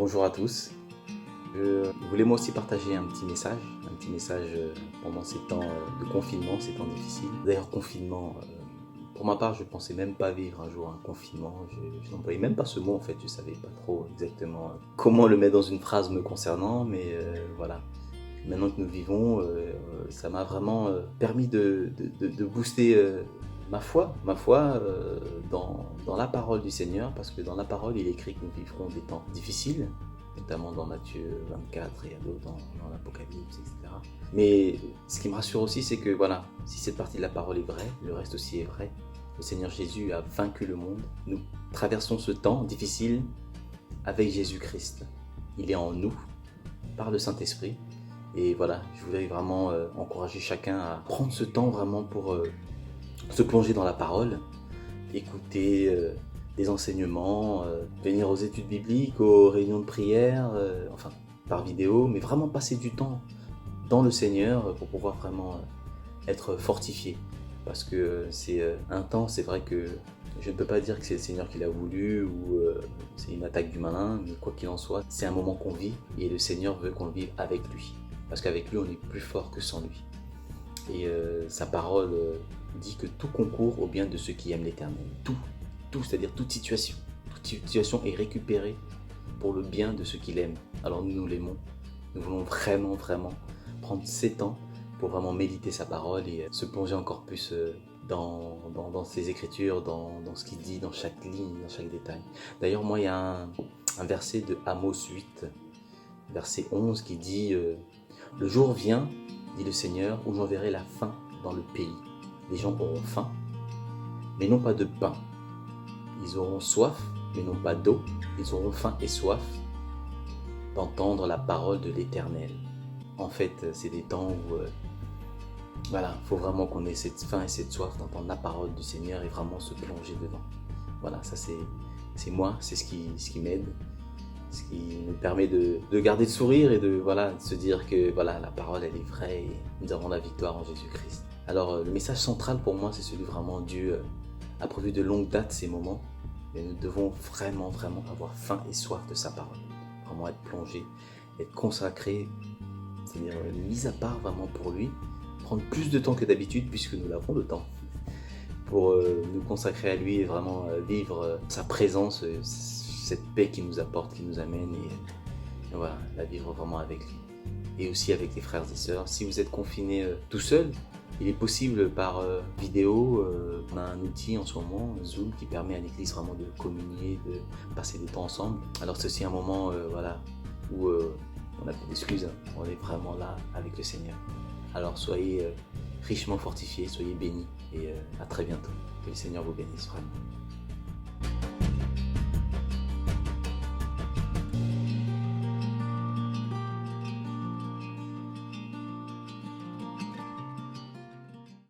Bonjour à tous. Je voulais moi aussi partager un petit message pendant ces temps de confinement, ces temps difficiles. D'ailleurs, confinement, pour ma part, je pensais même pas vivre un jour un confinement. Je n'employais même pas ce mot en fait, je savais pas trop exactement comment le mettre dans une phrase me concernant, mais voilà. Maintenant que nous vivons, ça m'a vraiment permis de booster ma foi dans la parole du Seigneur, parce que dans la parole, il est écrit que nous vivrons des temps difficiles, notamment dans Matthieu 24 et à d'autres dans l'Apocalypse, etc. Mais ce qui me rassure aussi, c'est que voilà, si cette partie de la parole est vraie, le reste aussi est vrai. Le Seigneur Jésus a vaincu le monde. Nous traversons ce temps difficile avec Jésus-Christ. Il est en nous, par le Saint-Esprit. Et voilà, je voudrais vraiment encourager chacun à prendre ce temps vraiment pour se plonger dans la parole, écouter des enseignements, venir aux études bibliques, aux réunions de prière, enfin par vidéo, mais vraiment passer du temps dans le Seigneur pour pouvoir vraiment être fortifié. Parce que c'est un temps, c'est vrai que je ne peux pas dire que c'est le Seigneur qui l'a voulu ou c'est une attaque du malin, mais quoi qu'il en soit, c'est un moment qu'on vit et le Seigneur veut qu'on le vive avec lui. Parce qu'avec lui, on est plus fort que sans lui. Et sa parole dit que tout concourt au bien de ceux qui aiment l'Éternel. Tout, c'est-à-dire toute situation est récupérée pour le bien de ceux qui l'aiment. Alors nous l'aimons. Nous voulons vraiment prendre ces temps pour vraiment méditer sa parole et se plonger encore plus dans ses écritures, dans ce qu'il dit, dans chaque ligne, dans chaque détail. D'ailleurs, moi, il y a un verset de Amos 8, verset 11, qui dit le jour vient, dit le Seigneur, où j'enverrai la faim dans le pays. Les gens auront faim, mais non pas de pain. Ils auront soif, mais non pas d'eau. Ils auront faim et soif d'entendre la parole de l'Éternel. En fait, c'est des temps où voilà, il faut vraiment qu'on ait cette faim et cette soif d'entendre la parole du Seigneur et vraiment se plonger dedans. Voilà, ça c'est moi, c'est ce qui m'aide. Ce qui nous permet de garder le sourire et de se dire que voilà, la parole elle est vraie et nous avons la victoire en Jésus-Christ. Alors le message central pour moi, c'est celui vraiment Dieu a prévu de longue date ces moments, mais nous devons vraiment avoir faim et soif de sa parole. Vraiment être plongé, être consacré, c'est-à-dire mis à part vraiment pour lui, prendre plus de temps que d'habitude puisque nous l'avons le temps, pour nous consacrer à lui et vraiment vivre sa présence, cette paix qu'il nous apporte, qui nous amène et voilà, la vivre vraiment avec lui. Et aussi avec les frères et sœurs. Si vous êtes confiné tout seul, il est possible par vidéo, on a un outil en ce moment, Zoom, qui permet à l'église vraiment de communier, de passer des temps ensemble. Alors c'est aussi un moment où on n'a pas d'excuses, on est vraiment là avec le Seigneur. Alors soyez richement fortifiés, soyez bénis et à très bientôt. Que le Seigneur vous bénisse vraiment.